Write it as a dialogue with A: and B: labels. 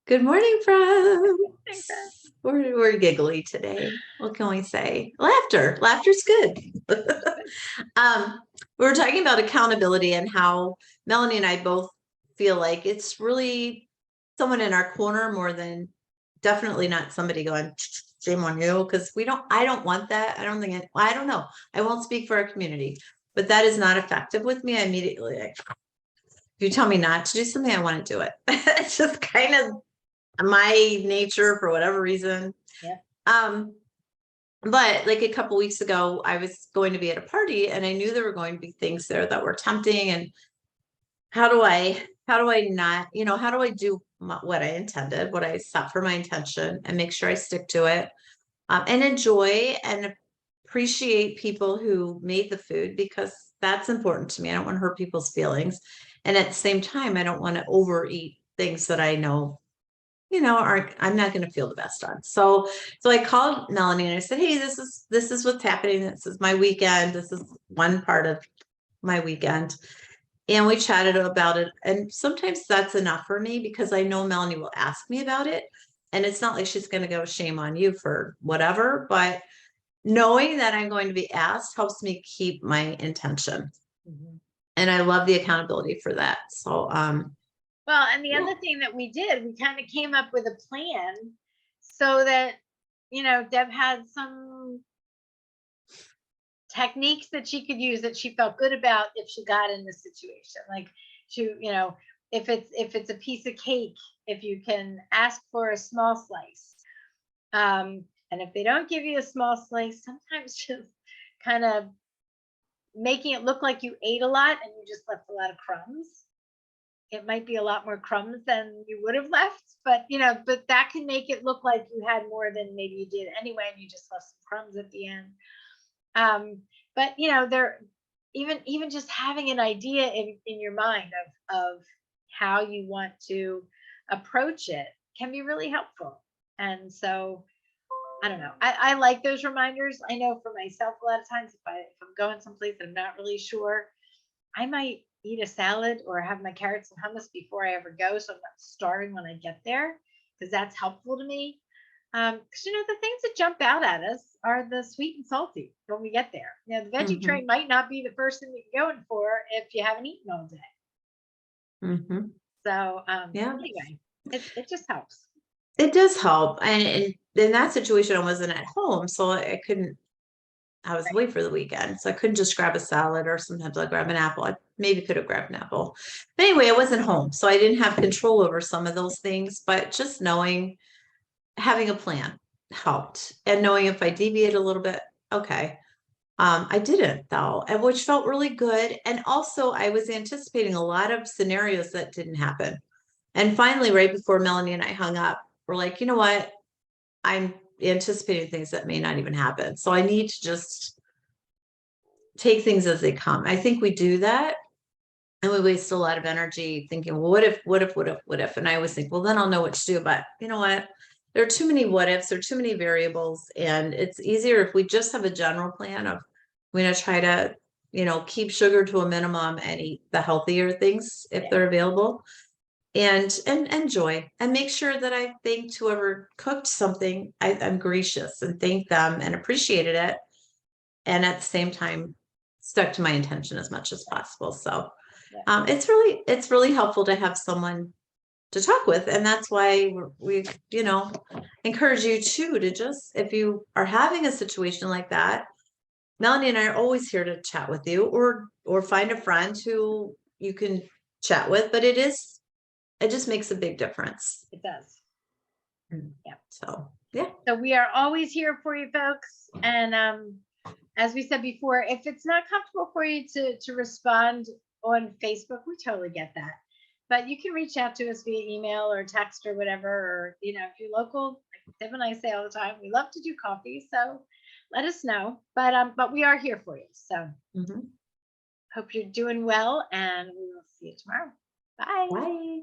A: Good morning,
B: Thanks, Beth.
A: friends. We're giggly today. What can we say? Laughter. Laughter's good. um, we were talking about accountability and how Melanie and I both feel like it's really someone in our corner more than definitely not somebody going, shame on you, because I don't want that. I don't know. I won't speak for our community, but that is not effective with me. I immediately like, if you tell me not to do something, I want to do it. It's just kind of my nature for whatever reason.
B: Yeah.
A: But like a couple weeks ago, I was going to be at a party and I knew there were going to be things there that were tempting. And how do I not, how do I do what I intended, what I set for my intention and make sure I stick to it, and enjoy and appreciate people who made the food because that's important to me. I don't want to hurt people's feelings. And at the same time, I don't want to overeat things that I know I'm not going to feel the best on. So I called Melanie and I said, hey, this is what's happening. This is my weekend. This is one part of my weekend. And we chatted about it. And sometimes that's enough for me because I know Melanie will ask me about it. And it's not like she's going to go shame on you for whatever, but knowing that I'm going to be asked helps me keep my intention.
B: Mhm.
A: And I love the accountability for that. So,
B: Well, and the
A: yeah.
B: other thing that we did, we kind of came up with a plan so that, Deb had some techniques that she could use that she felt good about if she got in this situation. Like if it's a piece of cake, if you can ask for a small slice. And if they don't give you a small slice, sometimes just kind of making it look like you ate a lot and you just left a lot of crumbs. It might be a lot more crumbs than you would have left, but that can make it look like you had more than maybe you did anyway, and you just left some crumbs at the end. But there, even just having an idea in your mind of how you want to approach it can be really helpful. And so I don't know. I like those reminders. I know for myself, a lot of times if I'm going someplace that I'm not really sure, I might eat a salad or have my carrots and hummus before I ever go, so I'm not starving when I get there, because that's helpful to me. Because the things that jump out at us are the sweet and salty when we get there. The veggie
A: Mm-hmm.
B: train might not be the first thing that you're going for if you haven't eaten all day.
A: Mm-hmm.
B: So
A: Yeah.
B: anyway, it just helps.
A: It does help. And in that situation, I wasn't at home. So I was away for the weekend. So I couldn't just grab a salad or sometimes I'll grab an apple. I maybe could have grabbed an apple. But anyway, I wasn't home. So I didn't have control over some of those things. But just knowing, having a plan helped. And knowing if I deviate a little bit, okay. I didn't though, and which felt really good. And also I was anticipating a lot of scenarios that didn't happen. And finally, right before Melanie and I hung up, we're like, you know what? I'm anticipating things that may not even happen. So I need to just take things as they come. I think we do that and we waste a lot of energy thinking, well, what if? And I always think, well, then I'll know what to do. But you know what? There are too many what ifs, there are too many variables. And it's easier if we just have a general plan of we're going to try to, keep sugar to a minimum and eat the healthier things if
B: Yeah.
A: they're available and enjoy and make sure that I thanked whoever cooked something. I'm gracious and thank them and appreciated it. And at the same time, stuck to my intention as much as possible. So
B: Yeah.
A: it's really helpful to have someone to talk with. And that's why we, encourage you too, to just, if you are having a situation like that, Melanie and I are always here to chat with you or find a friend who you can chat with, but it just makes a big difference.
B: It does.
A: Yeah. So, yeah.
B: So we are always here for you folks. And as we said before, if it's not comfortable for you to respond on Facebook, we totally get that. But you can reach out to us via email or text or whatever. Or, if you're local, like Deb and I say all the time, we love to do coffee. So let us know. But we are here for you. So hope you're doing well, and we will see you tomorrow. Bye.
A: Bye.